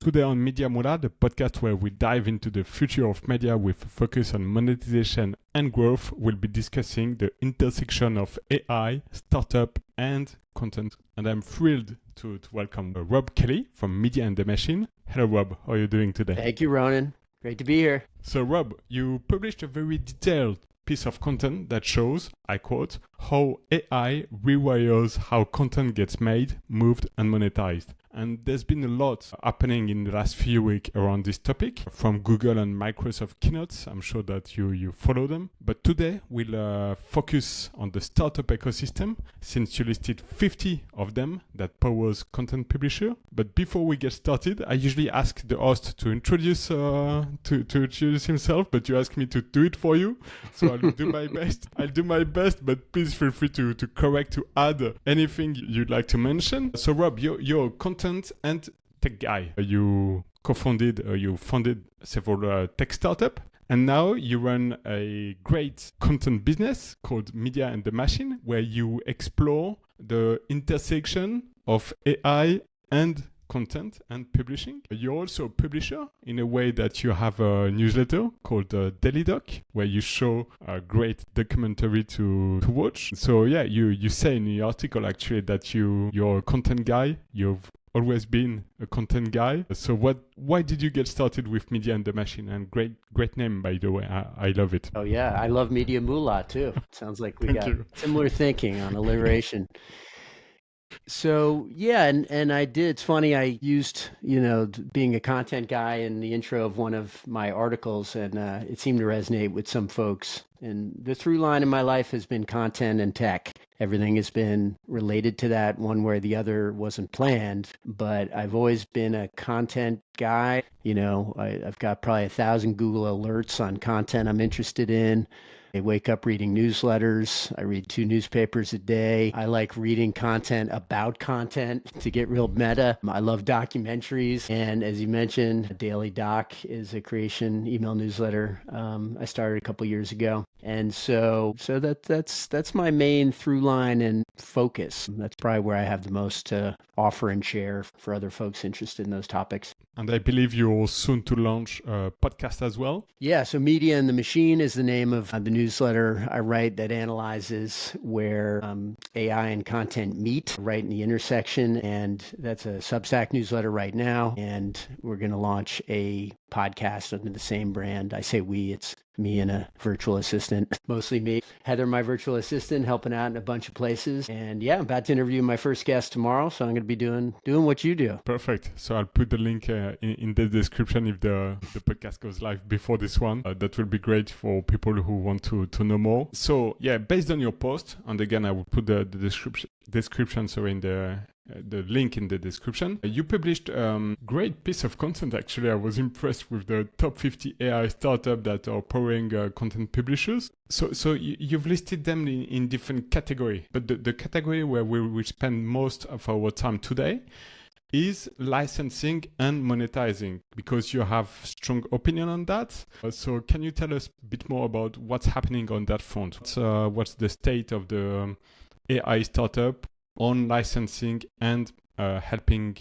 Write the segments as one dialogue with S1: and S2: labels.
S1: Today on Media Moolah, the podcast where we dive into the future of media with a focus on monetization and growth, we'll be discussing the intersection of AI, startup, and content. And I'm thrilled to welcome Rob Kelly from Media and the Machine. Hello, Rob. How are you doing today?
S2: Thank you, Ronan. Great to be here.
S1: So, Rob, you published a very detailed piece of content that shows, I quote, how AI rewires how content gets made, moved, and monetized. And there's been a lot happening in the last few weeks around this topic from Google and Microsoft keynotes. I'm sure that you follow them. But today we'll focus on the startup ecosystem, since you listed 50 of them that powers content publisher. But before we get started, I usually ask the host to introduce himself, but you ask me to do it for you. So I'll do my best. I'll do my best, but please feel free to correct, to add anything you'd like to mention. So Rob, you're a content and tech guy. You founded several tech startups, and now you run a great content business called Media and the Machine, where you explore the intersection of AI and content and publishing. You're also a publisher in a way that you have a newsletter called Daily Doc, where you show a great documentary to watch. So yeah, you say in the article actually that you're a content guy. You've always been a content guy. So why did you get started with Media and the Machine? And great name, by the way. I love it.
S2: Oh yeah, I love Media Moolah too. Sounds like we got similar thinking on alliteration. So yeah, and I did. It's funny. I used being a content guy in the intro of one of my articles, and it seemed to resonate with some folks. And the through line in my life has been content and tech. Everything has been related to that. One way or the other wasn't planned, but I've always been a content guy. I've got probably 1,000 Google alerts on content I'm interested in. I wake up reading newsletters. I read 2 newspapers a day. I like reading content about content to get real meta. I love documentaries. And as you mentioned, Daily Doc is a creation email newsletter I started a couple years ago. And so that's my main through line and focus. That's probably where I have the most to offer and share for other folks interested in those topics.
S1: And I believe you're soon to launch a podcast as well.
S2: Yeah, so Media and the Machine is the name of the newsletter I write that analyzes where AI and content meet right in the intersection. And that's a Substack newsletter right now. And we're going to launch a podcast under the same brand. I say we, it's me and a virtual assistant, mostly me. Heather, my virtual assistant, helping out in a bunch of places. And yeah, I'm about to interview my first guest tomorrow. So I'm going to be doing what you do.
S1: Perfect. So I'll put the link in the description if the podcast goes live before this one. That will be great for people who want to know more. So yeah, based on your post, and again, I will put the description so in the link in the description. You published great piece of content. Actually, I was impressed with the top 50 AI startups that are powering content publishers. So you've listed them in different categories, but the category where we will spend most of our time today is licensing and monetizing, because you have strong opinion on that. So can you tell us a bit more about what's happening on that front? What's the state of the AI startup on licensing and helping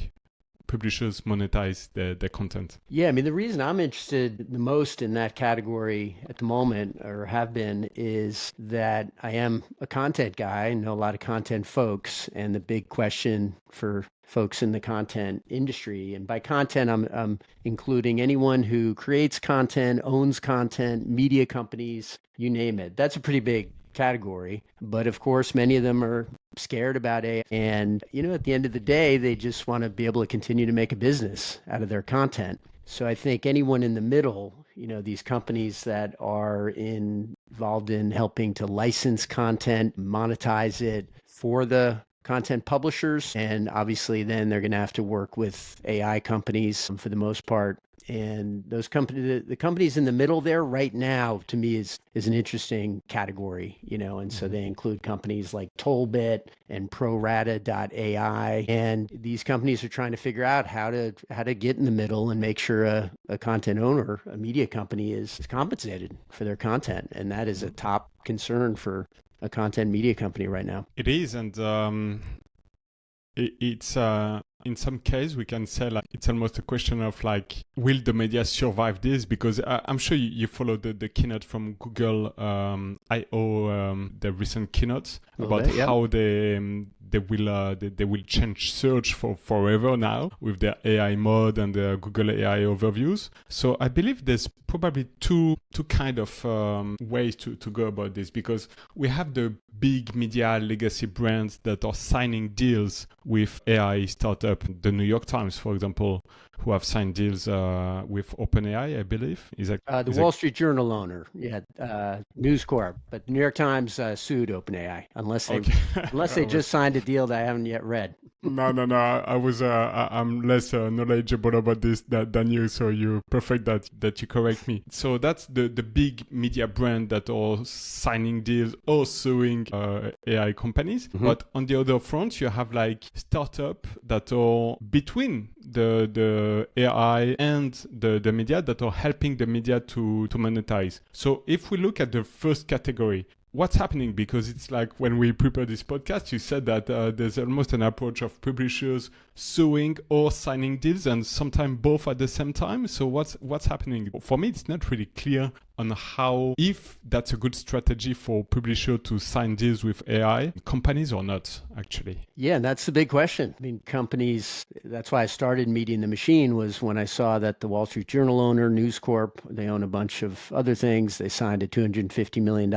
S1: publishers monetize their content?
S2: Yeah, I mean, the reason I'm interested the most in that category at the moment, or have been, is that I am a content guy. I know a lot of content folks, and the big question for folks in the content industry, and by content, I'm including anyone who creates content, owns content, media companies, you name it. That's a pretty big category. But of course, many of them are scared about AI. And, at the end of the day, they just want to be able to continue to make a business out of their content. So I think anyone in the middle, these companies that are involved in helping to license content, monetize it for the content publishers. And obviously then they're going to have to work with AI companies for the most part. And those companies, the companies in the middle there right now, to me is an interesting category, and so they include companies like Tollbit and ProRata.ai. And these companies are trying to figure out how to get in the middle and make sure a content owner, a media company is compensated for their content. And that is a top concern for a content media company right now.
S1: It is. And it's in some case, we can say like it's almost a question of like, will the media survive this? Because I'm sure you follow the keynote from Google I/O, the recent keynote about how they will change search for forever now with their AI mode and the Google AI overviews. So I believe there's probably two kind of ways to go about this, because we have the big media legacy brands that are signing deals with AI startup. The New York Times, for example, who have signed deals with OpenAI, I believe.
S2: The Wall Street Journal owner, News Corp, but the New York Times sued OpenAI unless they just signed a deal that I haven't yet read.
S1: No. I'm less knowledgeable about this than you, so you're perfect that you correct me. So that's the big media brand that are signing deals or suing AI companies. Mm-hmm. But on the other front, you have like startup that are between the AI and the media that are helping the media to monetize. So if we look at the first category, what's happening? Because it's like when we prepared this podcast, you said that there's almost an approach of publishers suing or signing deals, and sometimes both at the same time. So what's happening? For me, it's not really clear on how, if that's a good strategy for publisher to sign deals with AI companies or not, actually.
S2: Yeah, and that's the big question. I mean, companies, that's why I started Meeting the Machine, was when I saw that the Wall Street Journal owner, News Corp, they own a bunch of other things. They signed a $250 million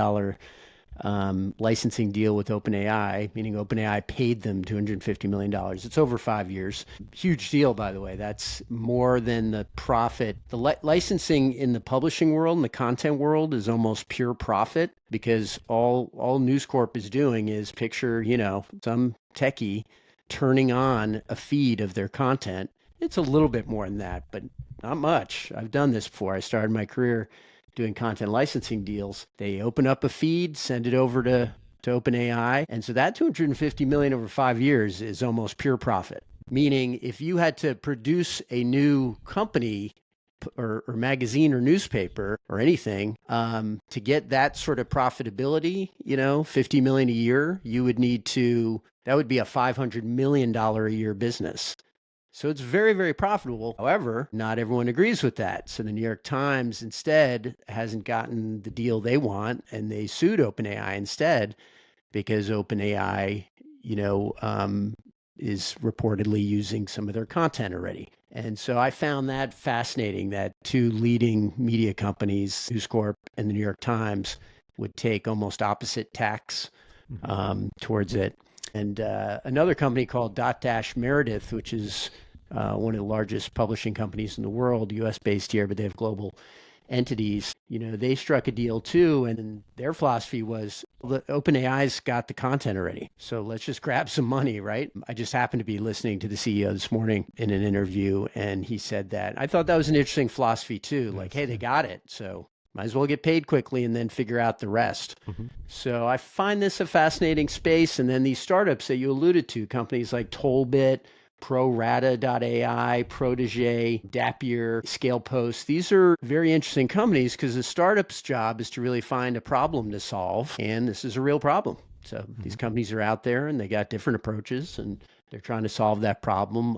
S2: licensing deal with OpenAI, meaning OpenAI paid them $250 million. It's over 5 years. Huge deal, by the way. That's more than the profit. The licensing in the publishing world and the content world is almost pure profit, because all News Corp is doing is picture, some techie turning on a feed of their content. It's a little bit more than that, but not much. I've done this before. I started my career doing content licensing deals. They open up a feed, send it over to OpenAI. And so that $250 million over 5 years is almost pure profit. Meaning if you had to produce a new company or magazine or newspaper or anything, to get that sort of profitability, $50 million a year, you would need that would be a $500 million a year business. So it's very, very profitable. However, not everyone agrees with that. So the New York Times instead hasn't gotten the deal they want, and they sued OpenAI instead, because OpenAI, is reportedly using some of their content already. And so I found that fascinating, that two leading media companies, News Corp and the New York Times, would take almost opposite tacks towards it. And another company called Dotdash Meredith, which is one of the largest publishing companies in the world, US-based here, but they have global entities. They struck a deal too, and their philosophy was, OpenAI's got the content already, so let's just grab some money, right? I just happened to be listening to the CEO this morning in an interview, and he said that. I thought that was an interesting philosophy too. Like, hey, they got it, so might as well get paid quickly and then figure out the rest. Mm-hmm. So I find this a fascinating space. And then these startups that you alluded to, companies like Tollbit, ProRata.ai, Protege, Dapier, ScalePost. These are very interesting companies because the startup's job is to really find a problem to solve. And this is a real problem. So these companies are out there and they got different approaches, and they're trying to solve that problem.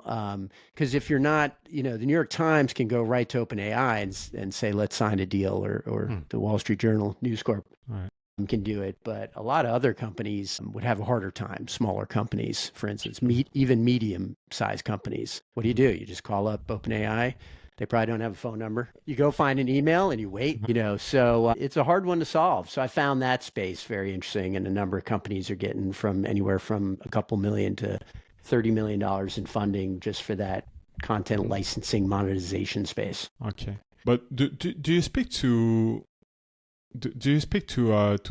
S2: Because if you're not, the New York Times can go right to OpenAI and say, let's sign a deal, or the Wall Street Journal, News Corp can do it. But a lot of other companies would have a harder time, smaller companies, for instance, even medium-sized companies. What do? You just call up OpenAI. They probably don't have a phone number. You go find an email and you wait, so it's a hard one to solve. So I found that space very interesting, and a number of companies are getting from anywhere from a couple million to $30 million in funding just for that content licensing monetization space.
S1: Okay. But do you speak to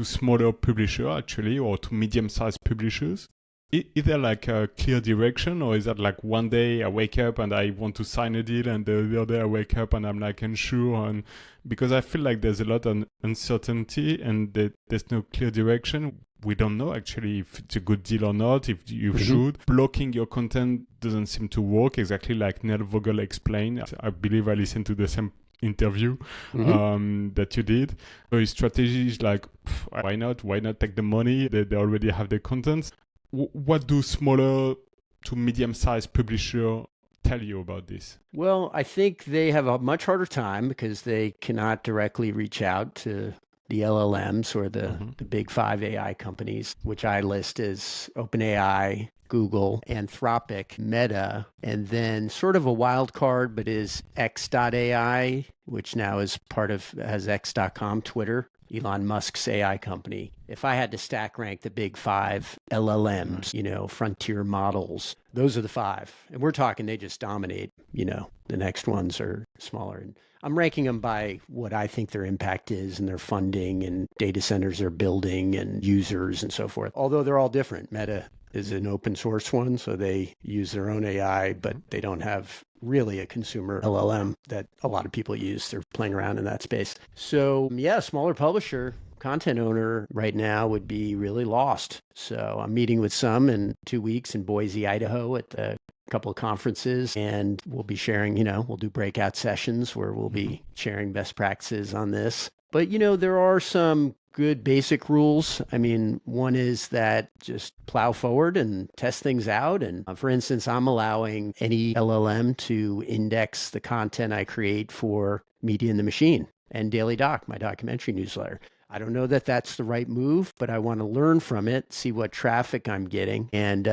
S1: smaller publishers actually, or to medium-sized publishers? Is there like a clear direction, or is that like one day I wake up and I want to sign a deal, and the other day I wake up and I'm like unsure? And because I feel like there's a lot of uncertainty and there's no clear direction. We don't know actually if it's a good deal or not, if you should. Blocking your content doesn't seem to work, exactly like Neil Vogel explained. I believe I listened to the same interview that you did. So his strategy is like, why not take the money? They already have the content. What do smaller to medium-sized publisher tell you about this?
S2: Well, I think they have a much harder time because they cannot directly reach out to the LLMs or the big five AI companies, which I list as OpenAI, Google, Anthropic, Meta, and then sort of a wild card, but is X.AI, which now is has X.com, Twitter, Elon Musk's AI company. If I had to stack rank the big five LLMs, frontier models, those are the five. And we're talking they just dominate, the next ones are smaller. And I'm ranking them by what I think their impact is and their funding and data centers they're building and users and so forth. Although they're all different. Meta is an open source one, so they use their own AI, but they don't have really a consumer LLM that a lot of people use. They're playing around in that space. So yeah, smaller publisher, content owner right now would be really lost. So I'm meeting with some in 2 weeks in Boise, Idaho at a couple of conferences, and we'll be sharing, we'll do breakout sessions where we'll be sharing best practices on this. But, there are some good basic rules. I mean, one is that just plow forward and test things out. And for instance, I'm allowing any LLM to index the content I create for Media in the Machine and Daily Doc, my documentary newsletter. I don't know that that's the right move, but I want to learn from it, see what traffic I'm getting, and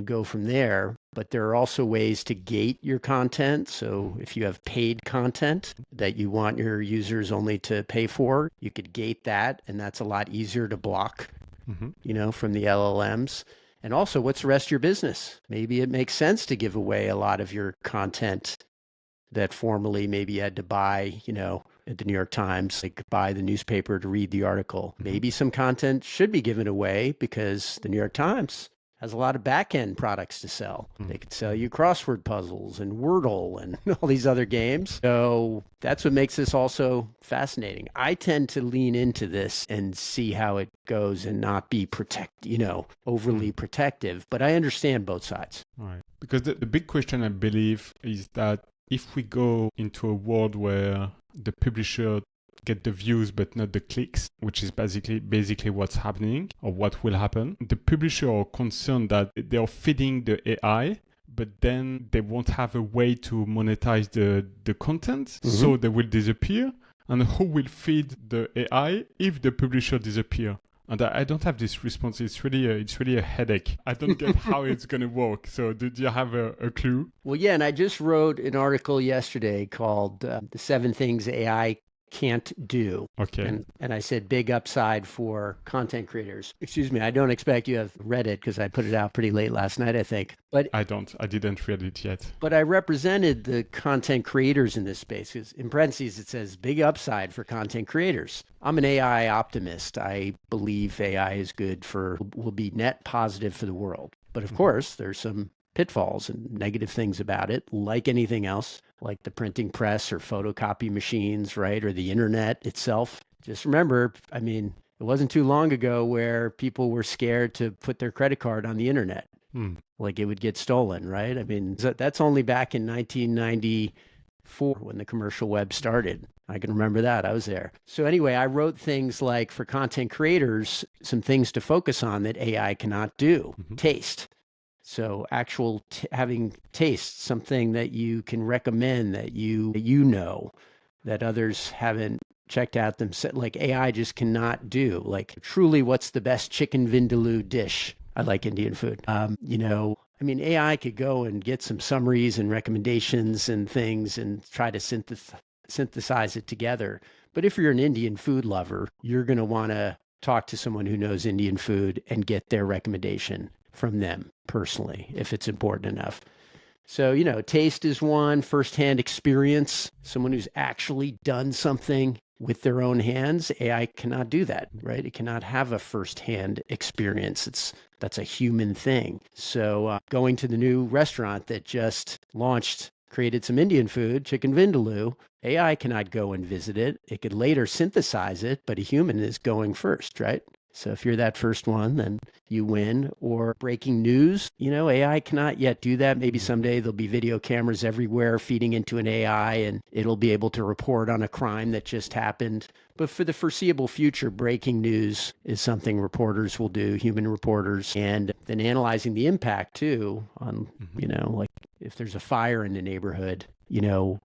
S2: go from there. But there are also ways to gate your content. So if you have paid content that you want your users only to pay for, you could gate that, and that's a lot easier to block, from the LLMs. And also, what's the rest of your business? Maybe it makes sense to give away a lot of your content that formerly maybe you had to buy, at the New York Times, like buy the newspaper to read the article. Maybe some content should be given away because the New York Times has a lot of back-end products to sell. They could sell you crossword puzzles and Wordle and all these other games. So that's what makes this also fascinating. I tend to lean into this and see how it goes and not be overly protective. But I understand both sides.
S1: Right. Because the big question, I believe, is that if we go into a world where the publisher get the views but not the clicks, which is basically what's happening or what will happen, the publisher are concerned that they are feeding the AI, but then they won't have a way to monetize the content, so they will disappear. And who will feed the AI if the publisher disappear? And I don't have this response. It's really a headache. I don't get how it's going to work. So do you have a clue?
S2: Well, yeah, and I just wrote an article yesterday called The 7 Things AI Can't Do.
S1: Okay.
S2: And I said big upside for content creators. Excuse me, I don't expect you have read it because I put it out pretty late last night, I think. But
S1: I didn't read it yet.
S2: But I represented the content creators in this space. Because in parentheses, it says big upside for content creators. I'm an AI optimist. I believe AI is will be net positive for the world. But of course, there's some pitfalls and negative things about it, like anything else, like the printing press or photocopy machines, right? Or the internet itself. Just remember, it wasn't too long ago where people were scared to put their credit card on the internet. Like it would get stolen, right? That's only back in 1994 when the commercial web started. I can remember that. I was there. So anyway, I wrote things like for content creators, some things to focus on that AI cannot do. Taste. So actual having taste, something that you can recommend that that others haven't checked out themselves, like AI just cannot do. Like truly, what's the best chicken vindaloo dish? I like Indian food. AI could go and get some summaries and recommendations and things and try to synthesize it together. But if you're an Indian food lover, you're going to want to talk to someone who knows Indian food and get their recommendation from them personally, if it's important enough. So, taste is one, firsthand experience, someone who's actually done something with their own hands. AI cannot do that, right? It cannot have a firsthand experience. That's a human thing. So going to the new restaurant that just launched, created some Indian food, chicken vindaloo, AI cannot go and visit it. It could later synthesize it, but a human is going first, right? So if you're that first one, then you win. Or breaking news, AI cannot yet do that. Maybe someday there'll be video cameras everywhere feeding into an AI and it'll be able to report on a crime that just happened. But for the foreseeable future, breaking news is something reporters will do, human reporters, and then analyzing the impact too on, like if there's a fire in the neighborhood,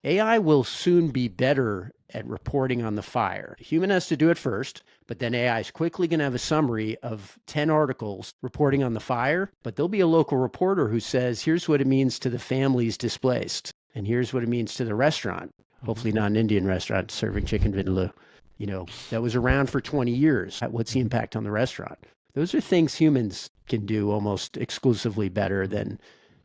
S2: AI will soon be better at reporting on the fire. The human has to do it first, but then AI is quickly going to have a summary of 10 articles reporting on the fire. But there'll be a local reporter who says, here's what it means to the families displaced, and here's what it means to the restaurant, hopefully not an Indian restaurant serving chicken vindaloo, that was around for 20 years. What's the impact on the restaurant? Those are things humans can do almost exclusively better than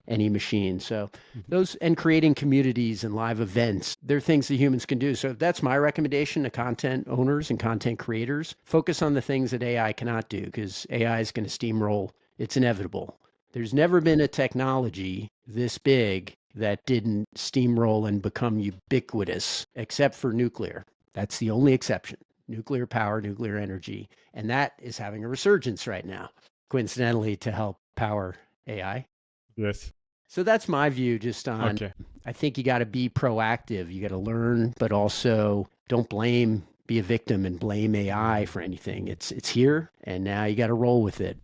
S2: any machine. So those, and creating communities and live events, they're things that humans can do. So that's my recommendation to content owners and content creators. Focus on the things that AI cannot do, because AI is going to steamroll. It's inevitable. There's never been a technology this big that didn't steamroll and become ubiquitous, except for nuclear. That's the only exception. Nuclear power, nuclear energy. And that is having a resurgence right now, coincidentally, to help power AI.
S1: Yes.
S2: So that's my view just on, I think you got to be proactive. You got to learn, but also don't be a victim and blame AI for anything. It's here, and now you got to roll with it.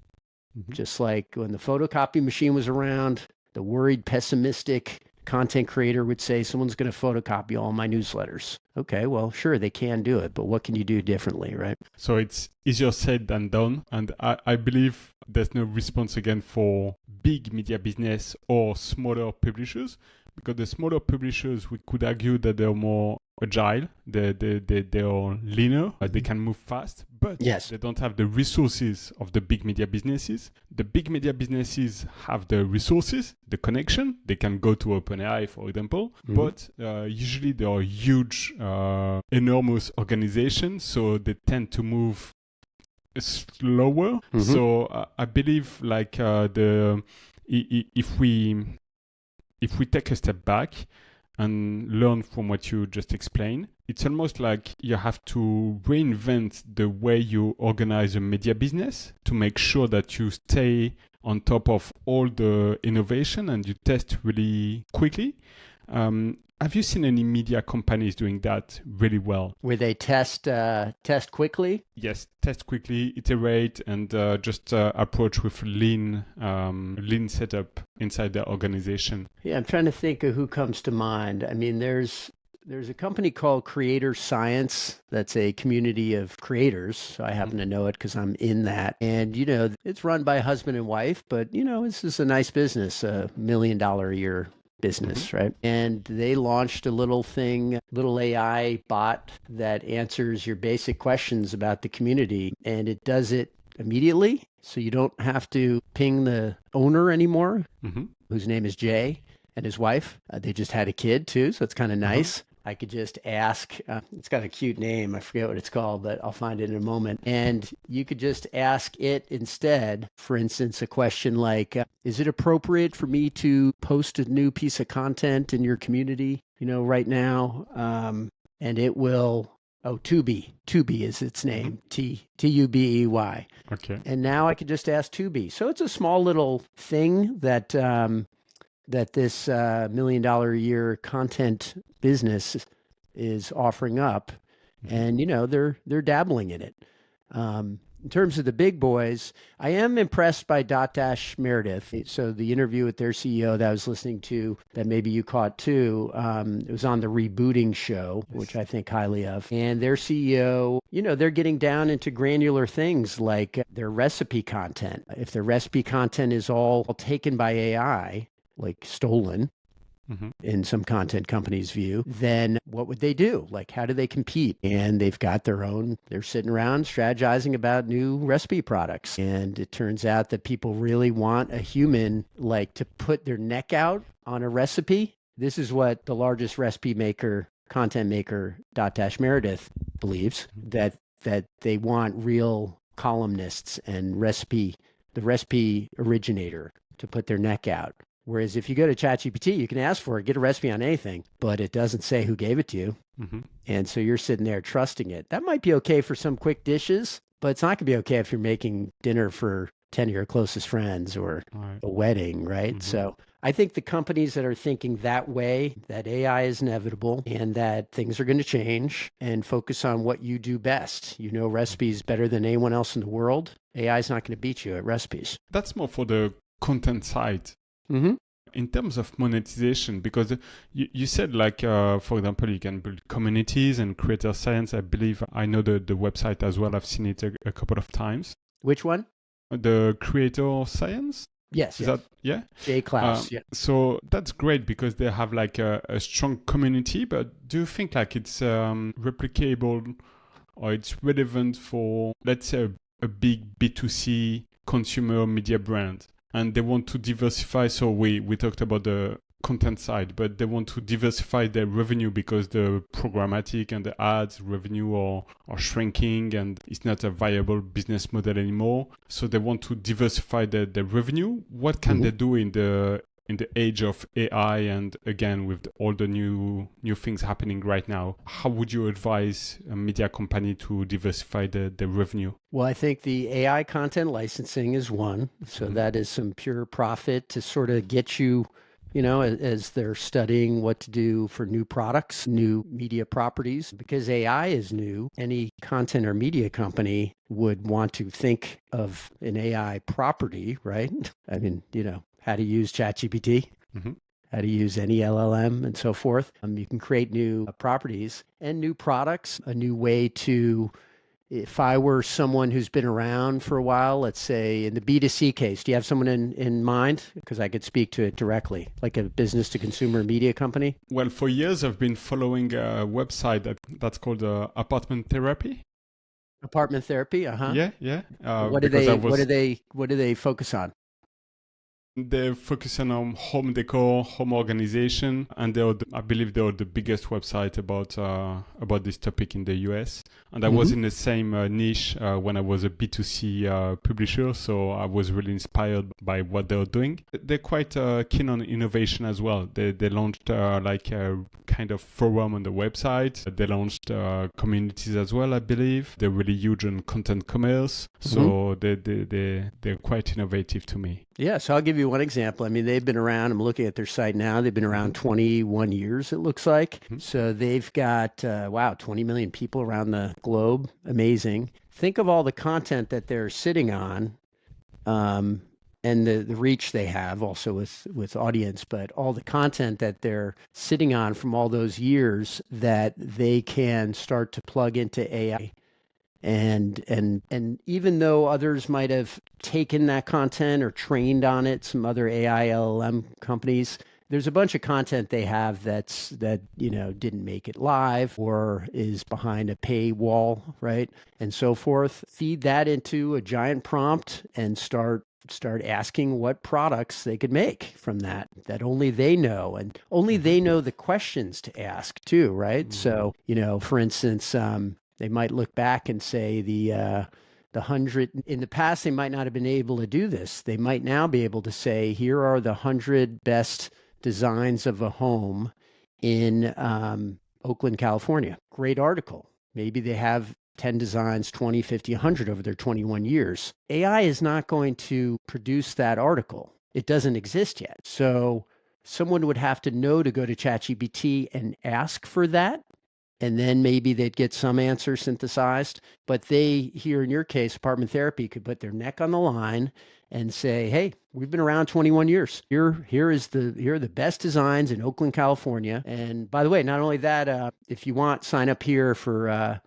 S2: Just like when the photocopy machine was around, the worried, pessimistic content creator would say, someone's going to photocopy all my newsletters. Okay, well, sure, they can do it, but what can you do differently, right?
S1: So it's easier said than done. And I believe there's no response again for big media business or smaller publishers, because the smaller publishers, we could argue that they're more agile, they're leaner, they can move fast, but they don't have the resources of the big media businesses. The big media businesses have the resources, the connection. They can go to OpenAI, for example, but usually they are huge, enormous organizations, so they tend to move slower. So I believe if we take a step back and learn from what you just explained, it's almost like you have to reinvent the way you organize a media business to make sure that you stay on top of all the innovation and you test really quickly. Have you seen any media companies doing that really well?
S2: Where they test quickly?
S1: Yes, test quickly, iterate, and just approach with lean setup inside the organization.
S2: Yeah, I'm trying to think of who comes to mind. I mean, there's a company called Creator Science that's a community of creators. So I happen to know it because I'm in that. And, it's run by a husband and wife, but, this is a nice business, $1 million a year business, right? And they launched a little AI bot that answers your basic questions about the community, and it does it immediately. So you don't have to ping the owner anymore, whose name is Jay, and his wife. They just had a kid too, so it's kind of nice. I could just ask, it's got a cute name, I forget what it's called, but I'll find it in a moment. And you could just ask it instead, for instance, a question like, is it appropriate for me to post a new piece of content in your community, right now? And it will, Tubi is its name, Tubey.
S1: Okay.
S2: And now I could just ask Tubi. So it's a small little thing that this $1 million a year content business is offering up, and they're dabbling in it. In terms of the big boys, I am impressed by Dotdash Meredith. So the interview with their CEO that I was listening to, that maybe you caught too, it was on the Rebooting show, which I think highly of. And their CEO, they're getting down into granular things like their recipe content. If their recipe content is all taken by AI, like stolen, in some content companies' view, then what would they do? Like, how do they compete? And they've got they're sitting around strategizing about new recipe products. And it turns out that people really want a human, to put their neck out on a recipe. This is what the largest recipe maker, content maker, Dotdash Meredith, believes, that they want real columnists and the recipe originator to put their neck out. Whereas if you go to ChatGPT, you can ask for it, get a recipe on anything, but it doesn't say who gave it to you. And so you're sitting there trusting it. That might be okay for some quick dishes, but it's not going to be okay if you're making dinner for 10 of your closest friends or
S1: Right.
S2: a wedding, right?
S1: Mhm.
S2: So I think the companies that are thinking that way, that AI is inevitable and that things are going to change and focus on what you do best. You know recipes better than anyone else in the world. AI is not going to beat you at recipes.
S1: That's more for the content side.
S2: Mm-hmm.
S1: In terms of monetization, because you said like, for example, you can build communities and creator science. I believe I know the website as well. I've seen it a couple of times.
S2: Which one?
S1: The creator science.
S2: Yes,
S1: Is
S2: yes.
S1: that, yeah?
S2: J. Klaus. Yeah.
S1: So that's great because they have like a strong community, but do you think like it's replicable or it's relevant for, let's say, a big B2C consumer media brand and they want to diversify? So we talked about the content side, but they want to diversify their revenue because the programmatic and the ads revenue are shrinking and it's not a viable business model anymore. So they want to diversify their revenue. What can they do in the age of AI and again with all the new things happening right now? How would you advise a media company to diversify the revenue?
S2: Well, I think the AI content licensing is one. So that is some pure profit to sort of get you, as they're studying what to do for new products, new media properties. Because AI is new, any content or media company would want to think of an AI property, right? I mean, how to use ChatGPT,
S1: Mm-hmm.
S2: how to use any LLM and so forth. You can create new properties and new products, a new way to, if I were someone who's been around for a while, let's say in the B2C case, do you have someone in mind? Because I could speak to it directly, like a business to consumer media company.
S1: Well, for years I've been following a website that's called Apartment Therapy.
S2: Apartment therapy, uh-huh.
S1: Yeah, yeah.
S2: What do
S1: Because I
S2: they what do
S1: was
S2: they what do they focus on?
S1: they're focusing on home decor, home organization, and I believe they are the biggest website about this topic in the US. And I was in the same niche when I was a B2C publisher, so I was really inspired by what they're doing. They're quite keen on innovation as well. They launched like a kind of forum on the website. They launched communities as well, I believe. They're really huge on content commerce, so they're quite innovative to me.
S2: Yeah, so I'll give you one example. I mean, they've been around. I'm looking at their site now. They've been around 21 years, it looks like. So they've got, 20 million people around the globe. Amazing. Think of all the content that they're sitting on, and the reach they have also with audience, but all the content that they're sitting on from all those years that they can start to plug into AI. And even though others might have taken that content or trained on it, some other AI LLM companies, there's a bunch of content they have that didn't make it live or is behind a paywall, right? And so forth. Feed that into a giant prompt and start asking what products they could make from that only they know, and only they know the questions to ask too, right? So, for instance, they might look back and say the 100 in the past, they might not have been able to do this. They might now be able to say, here are the 100 best designs of a home in Oakland, California. Great article. Maybe they have 10 designs, 20, 50, 100 over their 21 years. AI is not going to produce that article. It doesn't exist yet. So someone would have to know to go to ChatGPT and ask for that, and then maybe they'd get some answer synthesized. But they, here in your case, apartment therapy, could put their neck on the line and say, hey, we've been around 21 years. Here are the best designs in Oakland, California. And by the way, not only that, if you want, sign up here for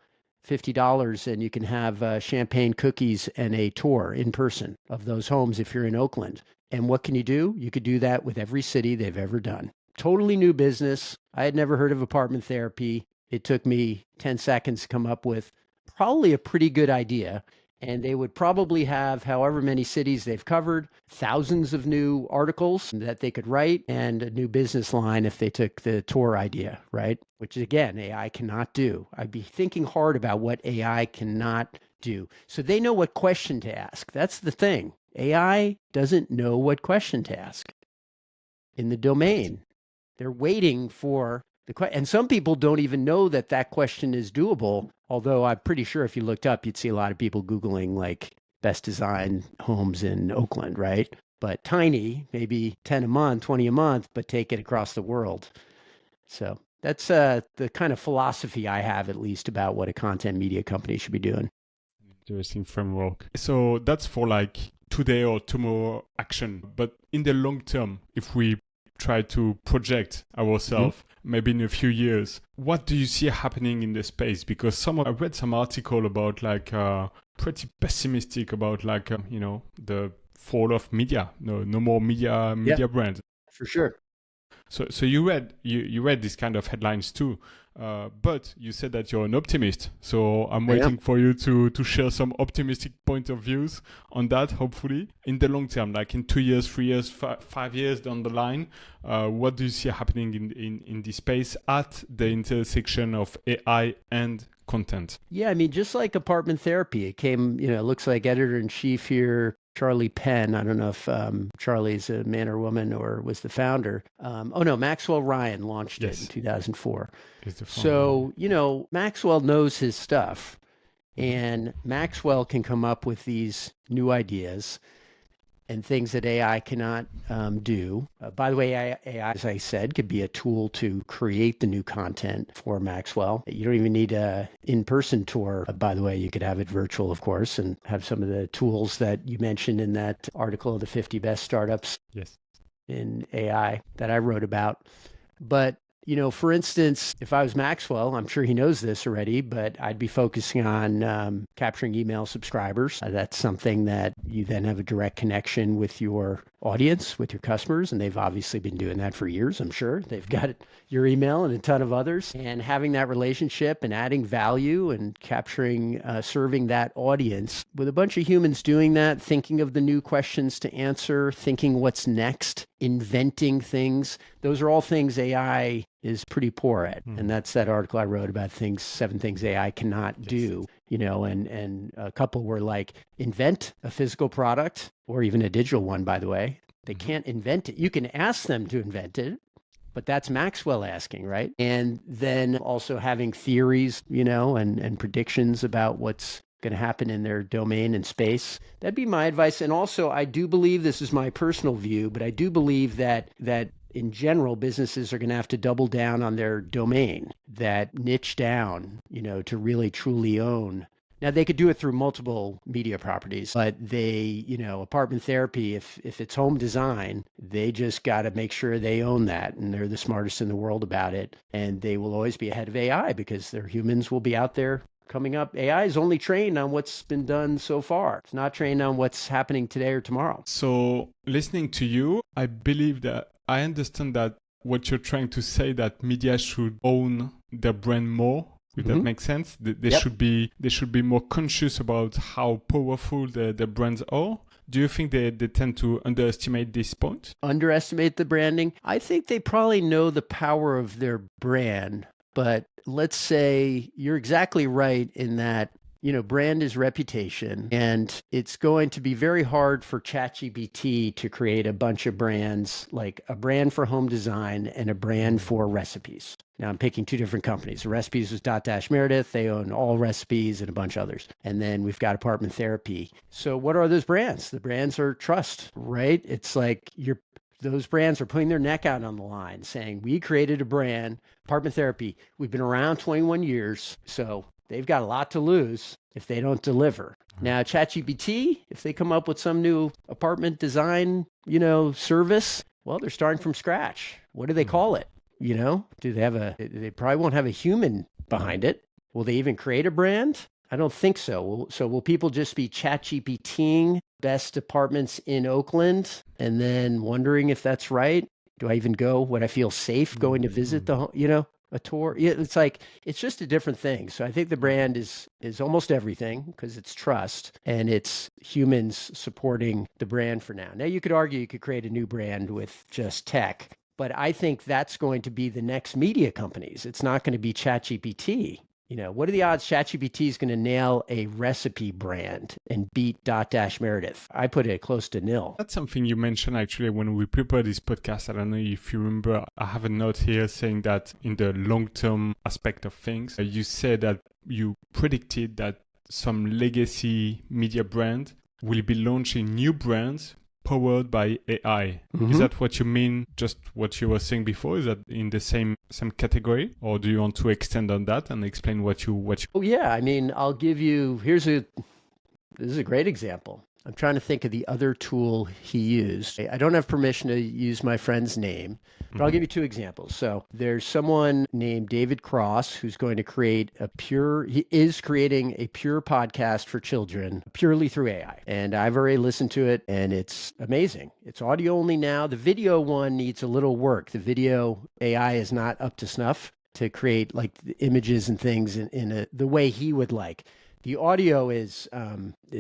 S2: $50 and you can have champagne cookies and a tour in person of those homes if you're in Oakland. And what can you do? You could do that with every city they've ever done. Totally new business. I had never heard of apartment therapy. It took me 10 seconds to come up with probably a pretty good idea. And they would probably have however many cities they've covered, thousands of new articles that they could write, and a new business line if they took the tour idea, right? Which again, AI cannot do. I'd be thinking hard about what AI cannot do. So they know what question to ask. That's the thing. AI doesn't know what question to ask in the domain. They're waiting for the question. And some people don't even know that question is doable. Although I'm pretty sure if you looked up, you'd see a lot of people Googling like best design homes in Oakland, right? But tiny, maybe 10 a month, 20 a month, but take it across the world. So that's the kind of philosophy I have, at least, about what a content media company should be doing.
S1: Interesting framework. So that's for like today or tomorrow action. But in the long term, if we try to project ourselves, maybe in a few years, what do you see happening in the space? Because I read some article about like pretty pessimistic about like the fall of media. No more media brands.
S2: For sure.
S1: So you read this kind of headlines too, but you said that you're an optimist. So I'm waiting for you to share some optimistic point of views on that. Hopefully, in the long term, like in 2 years, 3 years, 5 years down the line, what do you see happening in this space at the intersection of AI and content?
S2: Yeah, I mean, just like apartment therapy, it came. It looks like editor in chief here, Charlie Penn. I don't know if Charlie's a man or woman or was the founder. Oh no, Maxwell Ryan launched it in 2004. So, Maxwell knows his stuff, and Maxwell can come up with these new ideas and things that AI cannot do. By the way, AI, as I said, could be a tool to create the new content for Maxwell. You don't even need an in-person tour. By the way, you could have it virtual, of course, and have some of the tools that you mentioned in that article of the 50 best startups in AI that I wrote about. But for instance, if I was Maxwell, I'm sure he knows this already, but I'd be focusing on capturing email subscribers. That's something that you then have a direct connection with your audience, with your customers, and they've obviously been doing that for years, I'm sure. They've got your email and a ton of others, and having that relationship and adding value and capturing, serving that audience with a bunch of humans doing that, thinking of the new questions to answer, thinking what's next, inventing things. Those are all things AI is pretty poor at. And that's that article I wrote about 7 things AI cannot do, and a couple were like invent a physical product or even a digital one, by the way. They can't invent it. You can ask them to invent it, but that's Maxwell asking, right? And then also having theories, and predictions about what's going to happen in their domain and space. That'd be my advice. And also, I do believe, this is my personal view, but I do believe that in general, businesses are going to have to double down on their domain, that niche down, to really truly own. Now, they could do it through multiple media properties, but they, apartment therapy, if it's home design, they just got to make sure they own that, and they're the smartest in the world about it. And they will always be ahead of AI because their humans will be out there coming up. AI is only trained on what's been done so far. It's not trained on what's happening today or tomorrow.
S1: So listening to you, I believe that I understand that what you're trying to say, that media should own their brand more. If that makes sense, they should be more conscious about how powerful their brands are. Do you think they tend to underestimate this point?
S2: Underestimate the branding? I think they probably know the power of their brand, but let's say you're exactly right in that, brand is reputation, and it's going to be very hard for ChatGPT to create a bunch of brands, like a brand for home design and a brand for recipes. Now, I'm picking 2 different companies. The recipes was Dotdash Meredith. They own All Recipes and a bunch of others. And then we've got apartment therapy. So what are those brands? The brands are trust, right? It's like those brands are putting their neck out on the line saying, we created a brand, apartment therapy. We've been around 21 years. So they've got a lot to lose if they don't deliver. Now, ChatGPT, if they come up with some new apartment design, service, well, they're starting from scratch. What do they call it? Do they probably won't have a human behind it. Will they even create a brand? I don't think so. So will people just be ChatGPTing best apartments in Oakland and then wondering if that's right? Do I even go? Would I feel safe going to visit a tour? Yeah, it's just a different thing. So I think the brand is almost everything because it's trust and it's humans supporting the brand for now. Now you could argue you could create a new brand with just tech, but I think that's going to be the next media companies. It's not going to be ChatGPT. What are the odds ChatGPT is going to nail a recipe brand and beat Dotdash Meredith? I put it close to nil.
S1: That's something you mentioned actually when we prepared this podcast. I don't know if you remember, I have a note here saying that in the long-term aspect of things, you said that you predicted that some legacy media brand will be launching new brands powered by AI. Is that what you mean? Just what you were saying before? Is that in the same category, or do you want to extend on that and explain what you?
S2: Oh yeah, I mean, I'll give you. This is a great example. I'm trying to think of the other tool he used. I don't have permission to use my friend's name, but I'll give you two examples. So there's someone named David Cross who's going to he is creating a pure podcast for children purely through AI. And I've already listened to it and it's amazing. It's audio only now. The video one needs a little work. The video AI is not up to snuff to create like the images and things in the way he would like. The audio is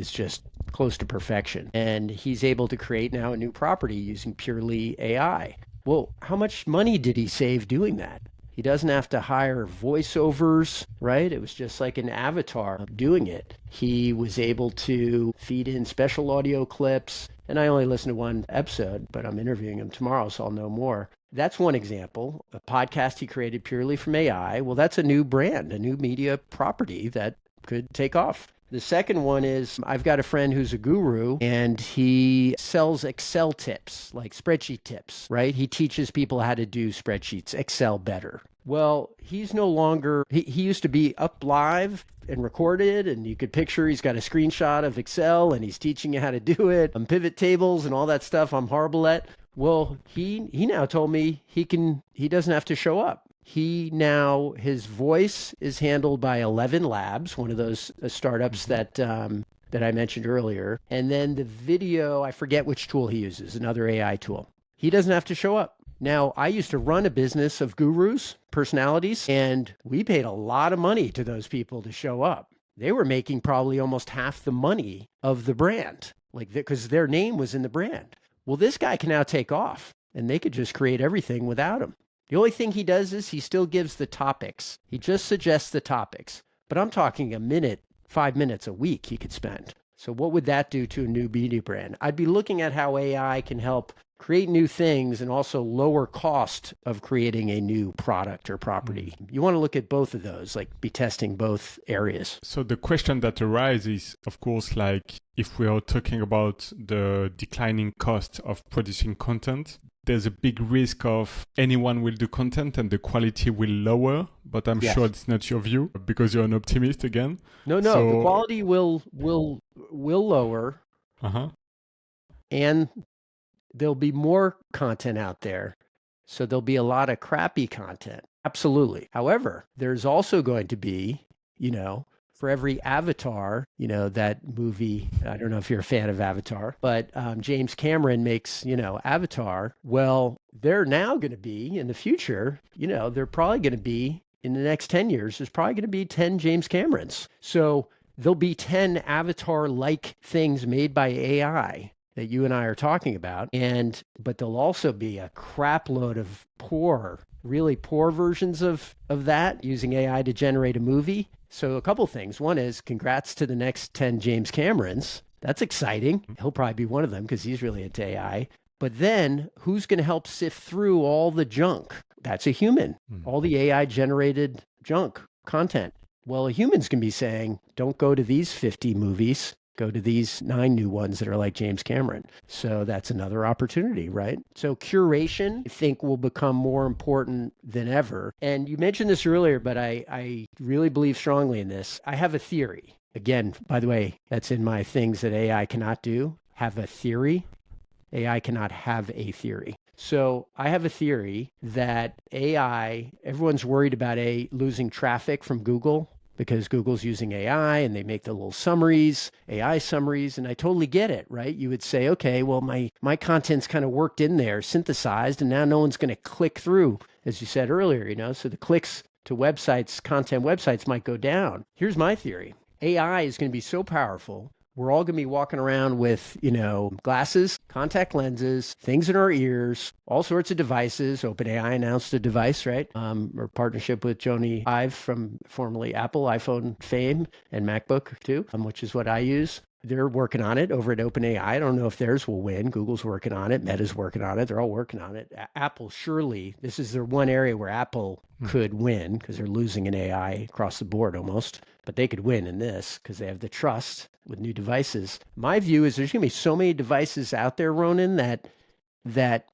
S2: just close to perfection, and he's able to create now a new property using purely AI. Well, how much money did he save doing that? He doesn't have to hire voiceovers, right? It was just like an avatar doing it. He was able to feed in special audio clips, and I only listened to one episode, but I'm interviewing him tomorrow, so I'll know more. That's one example, a podcast he created purely from AI. Well, that's a new brand, a new media property that could take off. The second one is I've got a friend who's a guru and he sells Excel tips, like spreadsheet tips, right? He teaches people how to do spreadsheets, Excel better. Well, he's no longer, he used to be up live and recorded, and you could picture he's got a screenshot of Excel and he's teaching you how to do it, pivot tables and all that stuff I'm horrible at. Well, he now told me he doesn't have to show up. His voice is handled by 11 Labs, one of those startups that I mentioned earlier. And then the video, I forget which tool he uses, another AI tool. He doesn't have to show up. Now, I used to run a business of gurus, personalities, and we paid a lot of money to those people to show up. They were making probably almost half the money of the brand, because their name was in the brand. Well, this guy can now take off, and they could just create everything without him. The only thing he does is he still gives the topics. He just suggests the topics. But I'm talking 5 minutes a week he could spend. So what would that do to a new media brand? I'd be looking at how AI can help create new things and also lower cost of creating a new product or property. You want to look at both of those, like be testing both areas.
S1: So the question that arises, of course, like if we are talking about the declining cost of producing content, there's a big risk of anyone will do content and the quality will lower, but I'm sure it's not your view because you're an optimist again.
S2: No, the quality will lower. And there'll be more content out there. So there'll be a lot of crappy content. Absolutely. However, there's also going to be, for every Avatar, that movie, I don't know if you're a fan of Avatar, but James Cameron makes, Avatar. Well, they're now going to be in the future, they're probably going to be in the next 10 years, there's probably going to be 10 James Camerons. So there'll be 10 Avatar-like things made by AI that you and I are talking about. But there'll also be a crap load of really poor versions of that using AI to generate a movie. So a couple things. One is congrats to the next 10 James Camerons. That's exciting. He'll probably be one of them because he's really into AI. But then who's going to help sift through all the junk? That's a human. All the AI generated junk content. Well, humans can be saying, don't go to these 50 movies. Go to these 9 new ones that are like James Cameron. So that's another opportunity, right? So curation, I think, will become more important than ever. And you mentioned this earlier, but I really believe strongly in this. I have a theory. Again, by the way, that's in my things that AI cannot do. Have a theory. AI cannot have a theory. So I have a theory that AI, everyone's worried about losing traffic from Google, because Google's using AI and they make the little summaries, AI summaries, and I totally get it, right? You would say, okay, well, my content's kind of worked in there, synthesized, and now no one's going to click through, as you said earlier, so the clicks to content websites might go down. Here's my theory. AI is going to be so powerful. We're all going to be walking around with, glasses, contact lenses, things in our ears, all sorts of devices. OpenAI announced a device, right? Or partnership with Joni Ive from formerly Apple iPhone fame and MacBook too, which is what I use. They're working on it over at OpenAI. I don't know if theirs will win. Google's working on it. Meta's working on it. They're all working on it. Apple, surely, this is their one area where Apple could win because they're losing in AI across the board almost. But they could win in this because they have the trust with new devices. My view is there's going to be so many devices out there, Ronan, that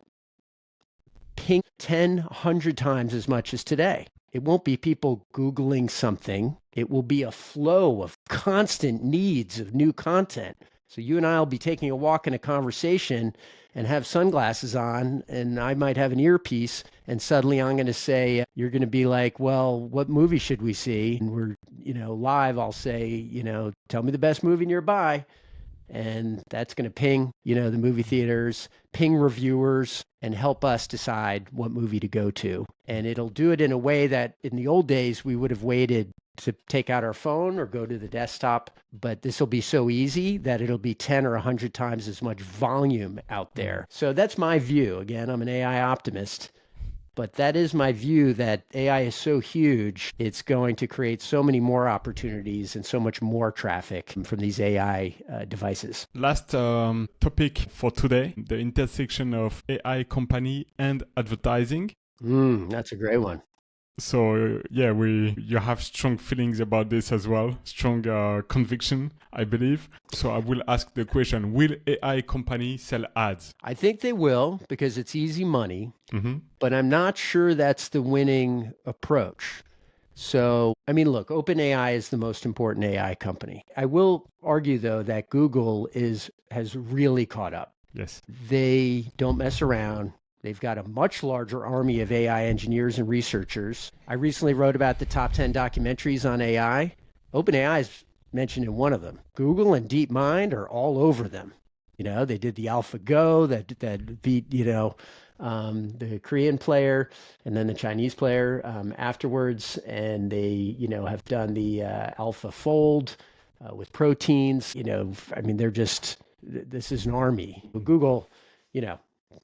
S2: ping 10, 100 times as much as today. It won't be people Googling something. It will be a flow of constant needs of new content. So you and I will be taking a walk in a conversation and have sunglasses on, and I might have an earpiece, and suddenly I'm going to say, you're going to be like, well, what movie should we see? And we're, live, I'll say, tell me the best movie nearby. And that's going to ping, the movie theaters, ping reviewers, and help us decide what movie to go to. And it'll do it in a way that in the old days, we would have waited to take out our phone or go to the desktop. But this will be so easy that it'll be 10 or 100 times as much volume out there. So that's my view. Again, I'm an AI optimist. But that is my view that AI is so huge, it's going to create so many more opportunities and so much more traffic from these AI devices.
S1: Last topic for today, the intersection of AI company and advertising.
S2: That's a great one.
S1: So you have strong feelings about this as well, strong conviction, I believe. So I will ask the question, will AI company sell ads?
S2: I think they will because it's easy money, but I'm not sure that's the winning approach. So, look, OpenAI is the most important AI company. I will argue, though, that Google has really caught up.
S1: Yes.
S2: They don't mess around. They've got a much larger army of AI engineers and researchers. I recently wrote about the top 10 documentaries on AI. OpenAI is mentioned in one of them. Google and DeepMind are all over them. They did the AlphaGo that beat, the Korean player and then the Chinese player afterwards. And they, have done the AlphaFold with proteins. They're just, this is an army. Google,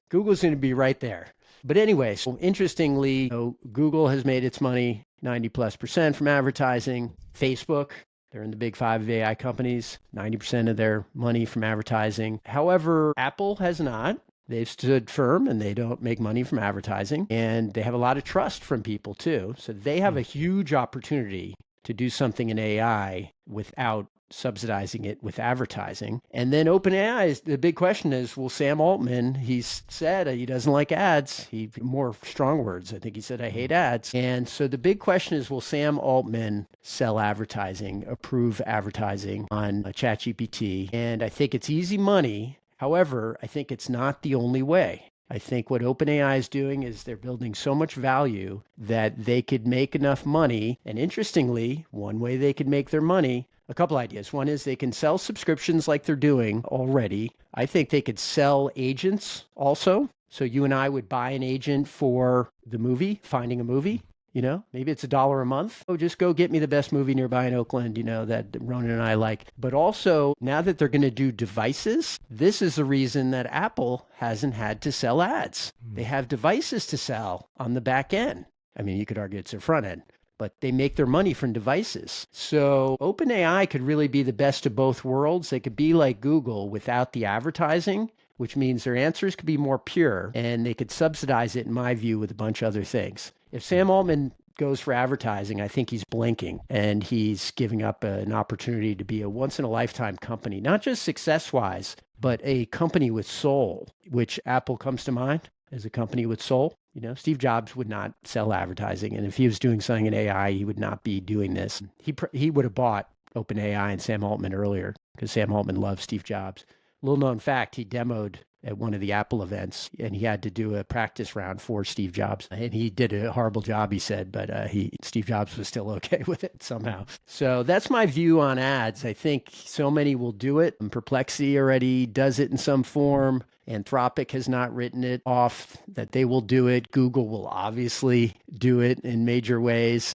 S2: Google's going to be right there. But anyway, so interestingly, Google has made its money 90+% from advertising. Facebook, they're in the big 5 of AI companies, 90% of their money from advertising. However, Apple has not. They've stood firm and they don't make money from advertising. And they have a lot of trust from people too. So they have a huge opportunity to do something in AI without subsidizing it with advertising. And then OpenAI, the big question is, will Sam Altman, he's said he doesn't like ads. More strong words. I think he said, I hate ads. And so the big question is, will Sam Altman sell advertising, approve advertising on ChatGPT? And I think it's easy money. However, I think it's not the only way. I think what OpenAI is doing is they're building so much value that they could make enough money. And interestingly, one way they could make their money, a couple ideas. One is they can sell subscriptions like they're doing already. I think they could sell agents also. So you and I would buy an agent for the movie, finding a movie. Maybe it's $1 a month. Oh, just go get me the best movie nearby in Oakland, that Ronan and I like. But also, now that they're going to do devices, this is the reason that Apple hasn't had to sell ads. They have devices to sell on the back end. You could argue it's their front end, but they make their money from devices. So OpenAI could really be the best of both worlds. They could be like Google without the advertising, which means their answers could be more pure, and they could subsidize it, in my view, with a bunch of other things. If Sam Altman goes for advertising, I think he's blinking, and he's giving up an opportunity to be a once-in-a-lifetime company, not just success-wise, but a company with soul, which Apple comes to mind as a company with soul. Steve Jobs would not sell advertising, and if he was doing something in AI, he would not be doing this. He would have bought OpenAI and Sam Altman earlier because Sam Altman loves Steve Jobs. Little known fact, he demoed at one of the Apple events, and he had to do a practice round for Steve Jobs. And he did a horrible job, he said, but Steve Jobs was still okay with it somehow. So that's my view on ads. I think so many will do it. Perplexity already does it in some form. Anthropic has not written it off that they will do it. Google will obviously do it in major ways.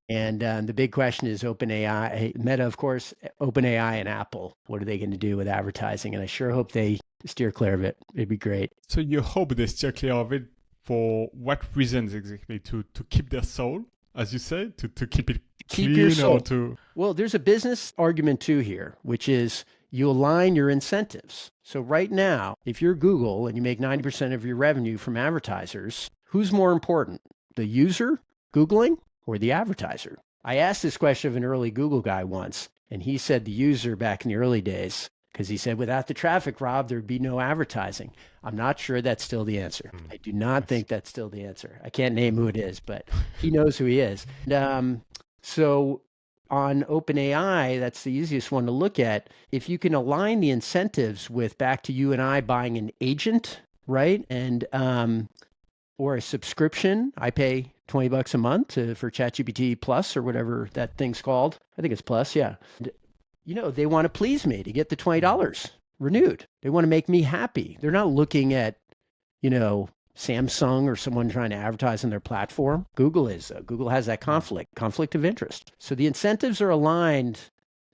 S2: And the big question is OpenAI, Meta, of course, OpenAI and Apple. What are they going to do with advertising? And I sure hope they steer clear of it. It'd be great.
S1: So you hope they steer clear of it for what reasons exactly? To keep their soul, as you say, to keep it
S2: Keep
S1: clean
S2: your soul.
S1: Or to...
S2: Well, there's a business argument too here, which is you align your incentives. So right now, if you're Google and you make 90% of your revenue from advertisers, who's more important, the user Googling or the advertiser? I asked this question of an early Google guy once, and he said the user back in the early days, because he said without the traffic, Rob, there'd be no advertising. I'm not sure that's still the answer. I do not think that's still the answer. I can't name who it is, but he knows who he is. So on OpenAI, that's the easiest one to look at. If you can align the incentives with back to you and I buying an agent, right? And or a subscription. I pay $20 a month for ChatGPT Plus or whatever that thing's called. I think it's Plus, yeah. You know, they want to please me to get the $20 renewed. They want to make me happy. They're not looking at, you know, Samsung or someone trying to advertise on their platform. Google is. Google has that conflict of interest. So the incentives are aligned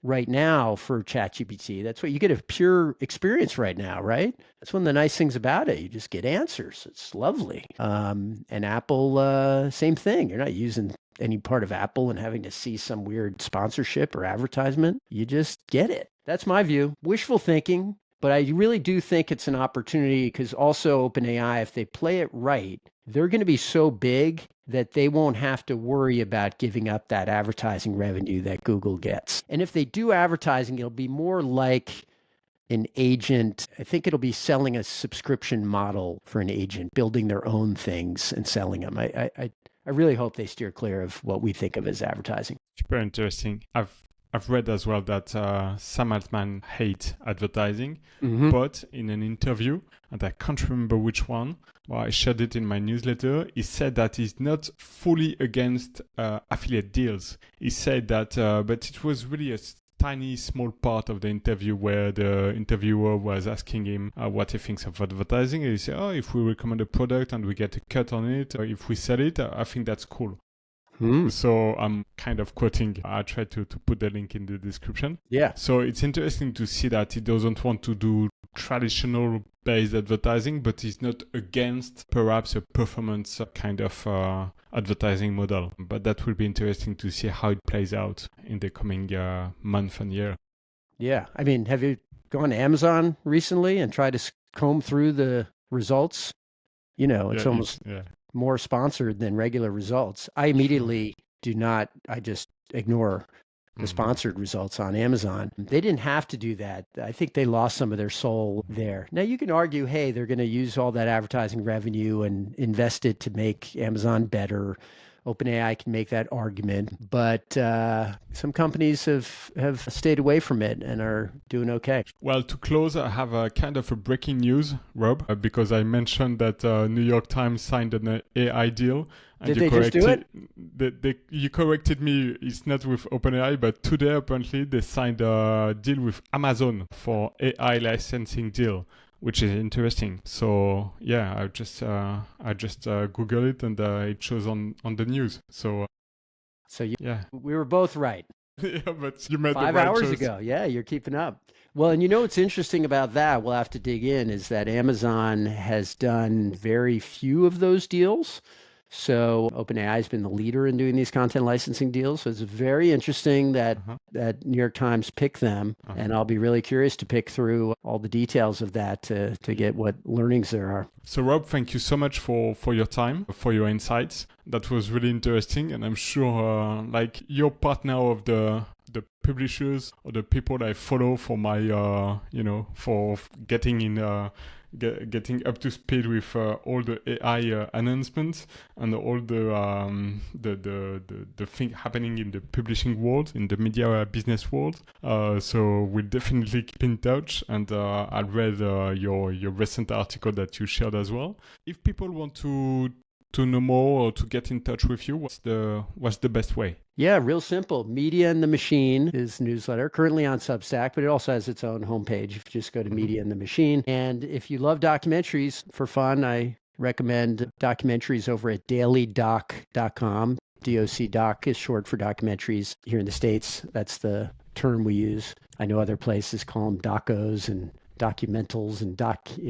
S2: right now for ChatGPT. That's what you get, a pure experience right now, right? That's one of the nice things about it. You just get answers. It's lovely. And Apple, same thing. You're not using any part of Apple and having to see some weird sponsorship or advertisement. You just get it. That's my view. Wishful thinking, but I really do think it's an opportunity because also OpenAI, if they play it right, they're going to be so big that they won't have to worry about giving up that advertising revenue that Google gets. And if they do advertising, it'll be more like an agent. I think it'll be selling a subscription model for an agent, building their own things and selling them. I really hope they steer clear of what we think of as advertising.
S1: Super interesting. I've read as well that Sam Altman hates advertising, but in an interview, and I can't remember which one, well, I shared it in my newsletter, he said that he's not fully against affiliate deals. He said that, but it was really a tiny, small part of the interview where the interviewer was asking him what he thinks of advertising. And he said, oh, if we recommend a product and we get a cut on it, or if we sell it, I think that's cool. So I'm kind of quoting. I tried to put the link in the description.
S2: Yeah.
S1: So it's interesting to see that he doesn't want to do traditional based advertising, but he's not against perhaps a performance kind of advertising model. But that will be interesting to see how it plays out in the coming month and year.
S2: Yeah. I mean, have you gone to Amazon recently and tried to comb through the results? You know, it's almost more sponsored than regular results. I immediately I just ignore the sponsored results on Amazon. They didn't have to do that. I think they lost some of their soul there. Now you can argue, hey, they're going to use all that advertising revenue and invest it to make Amazon better. OpenAI can make that argument, but some companies have stayed away from it and are doing okay.
S1: Well, to close, I have a kind of a breaking news, Rob, because I mentioned that New York Times signed an AI deal. And
S2: Did they just do
S1: it? You corrected me. It's not with OpenAI, but today apparently they signed a deal with Amazon for AI licensing deal, which is interesting. So yeah, I just Google it and it shows on the news. So
S2: we were both right.
S1: Yeah, but you made
S2: 5
S1: the right
S2: hours
S1: choice.
S2: ago. Yeah, you're keeping up. Well, and you know what's interesting about that? We'll have to dig in. Is that Amazon has done very few of those deals. So OpenAI has been the leader in doing these content licensing deals. So it's very interesting that New York Times picked them. And I'll be really curious to pick through all the details of that to get what learnings there are.
S1: So Rob, thank you so much for your time, for your insights. That was really interesting. And I'm sure like you're part now of the publishers or the people I follow for my, for getting in... Getting up to speed with all the AI announcements and all the thing happening in the publishing world, in the media business world. So we'll definitely keep in touch. And I read your recent article that you shared as well. If people want to know more or to get in touch with you, what's the best way?
S2: Yeah, real simple. Media and the Machine is newsletter, currently on Substack, but it also has its own homepage. If you just go to Media and the Machine. And if you love documentaries for fun, I recommend documentaries over at dailydoc.com. DOC is short for documentaries. Here in the States, that's the term we use. I know other places call them docos and documentals and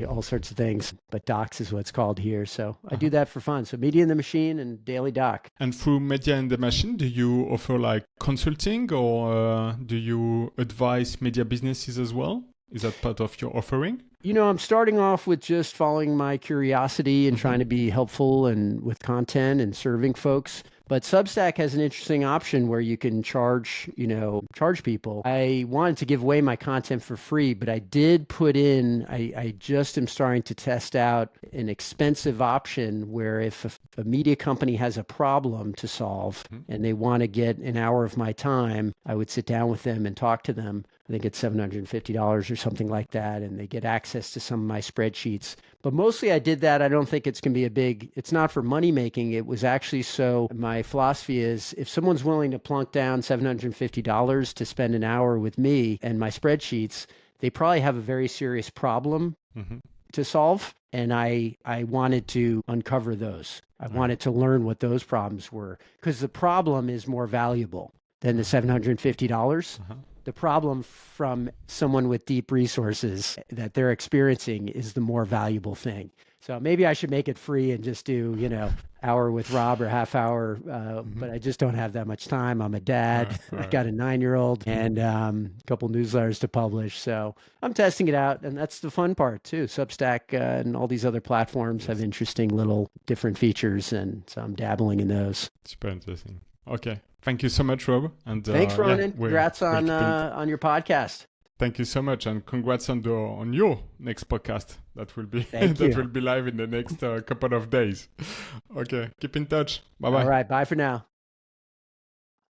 S2: all sorts of things, but docs is what's called here. So I do that for fun. So Media in the Machine and Daily Doc.
S1: And through Media in the Machine, do you offer like consulting, or do you advise media businesses as well? Is that part of your offering?
S2: I'm starting off with just following my curiosity and trying to be helpful and with content and serving folks. But Substack has an interesting option where you can charge people. I wanted to give away my content for free, but I did put in, I just am starting to test out an expensive option where if a media company has a problem to solve and they want to get an hour of my time, I would sit down with them and talk to them. I think it's $750 or something like that, and they get access to some of my spreadsheets. But mostly I did that. I don't think it's going to be it's not for money making. It was actually my philosophy is if someone's willing to plunk down $750 to spend an hour with me and my spreadsheets, they probably have a very serious problem to solve. And I wanted to uncover those. I wanted to learn what those problems were, because the problem is more valuable than the $750. The problem from someone with deep resources that they're experiencing is the more valuable thing. So maybe I should make it free and just do, hour with Rob or half hour. But I just don't have that much time. I'm a dad. I got a 9-year-old and a couple newsletters to publish. So I'm testing it out. And that's the fun part too. Substack and all these other platforms have interesting little different features. And so I'm dabbling in those.
S1: Super interesting. Okay. Thank you so much, Rob. And
S2: thanks, Ronan. Congrats on your podcast.
S1: Thank you so much, and congrats on your next podcast that will be will be live in the next couple of days. Okay, keep in touch. Bye bye.
S2: All right, bye for now.